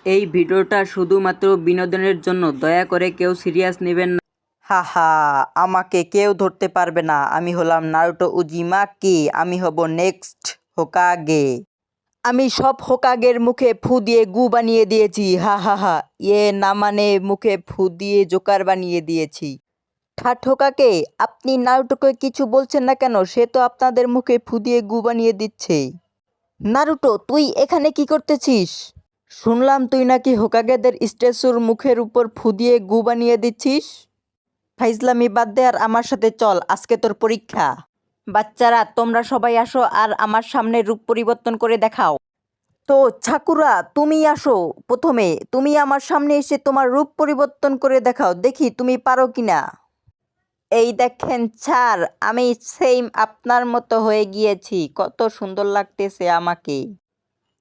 এই ভিডিওটা শুধুমাত্র বিনোদনের জন্য, দয়া করে কেউ সিরিয়াস নেবেন না। হাহা, আমাকে কেউ ধরতে পারবে না। আমি হলাম নারুটো উজিমাকি। আমি হব নেক্সট হোকাগে। আমি সব হোকাগের মুখে ফু দিয়ে গু বানিয়ে দিয়েছি। হা হা হা। না মানে মুখে ফু দিয়ে জোকার বানিয়ে দিয়েছি। ঠাট হোকাকে, আপনি নারুটোকে কিছু বলছেন না কেন? সে তো আপনাদের মুখে ফু দিয়ে গু বানিয়ে দিচ্ছে। নারুটো, তুই এখানে কি করতেছিস? শুনলাম তুই নাকি হোকাগেদের স্ট্যাচুর মুখের উপর ফু দিয়ে গু বানিয়ে দিচ্ছিস। ফাইজলামি বাদ দে আর আমার সাথে চল, আজকে তোর পরীক্ষা। বাচ্চারা, তোমরা সবাই আসো আর আমার সামনে রূপ পরিবর্তন করে দেখাও। তো ছাকুরা, তুমি আসো প্রথমে। তুমি আমার সামনে এসে তোমার রূপ পরিবর্তন করে দেখাও, দেখি তুমি পারো কিনা। এই দেখেন স্যার, আমি সেম আপনার মতো হয়ে গিয়েছি। কত সুন্দর লাগতেছে আমাকে।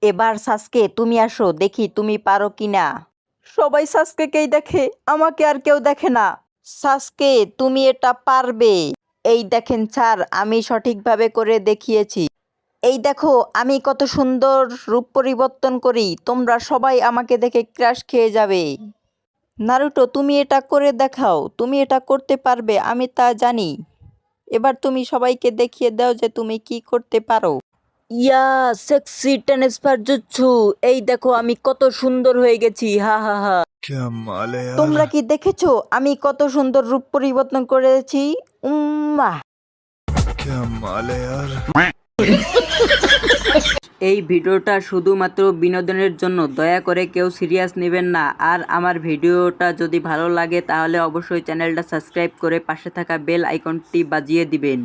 এবার সাসকে তুমি আসো, দেখি তুমি পারো কিনা। সবাই সাসকেকেই দেখে, আমাকে আর কেউ দেখে না। সাসকে, তুমি এটা পারবে। এই দেখেন স্যার, আমি সঠিকভাবে করে দেখিয়েছি। এই দেখো আমি কত সুন্দর রূপ পরিবর্তন করি, তোমরা সবাই আমাকে দেখে ক্রাশ খেয়ে যাবে। নারুটো, তুমি এটা করে দেখাও, তুমি এটা করতে পারবে, আমি তা জানি। এবার তুমি সবাইকে দেখিয়ে দাও যে তুমি কি করতে পারো। ইয়া, সেক্সি ট্রান্সফার জুৎসু। এই দেখো আমি কত সুন্দর হয়ে গেছি। হা হা হা। क्या माल है यार। তোমরা কি দেখেছো আমি কত সুন্দর রূপ পরিবর্তন করেছি? উম্মা। क्या माल है यार। এই ভিডিওটা শুধুমাত্র বিনোদনের জন্য, দয়া করে কেউ সিরিয়াস নেবেন না। আর আমার ভিডিওটা যদি ভালো লাগে তাহলে অবশ্যই চ্যানেলটা সাবস্ক্রাইব করে পাশে থাকা বেল আইকনটি বাজিয়ে দিবেন।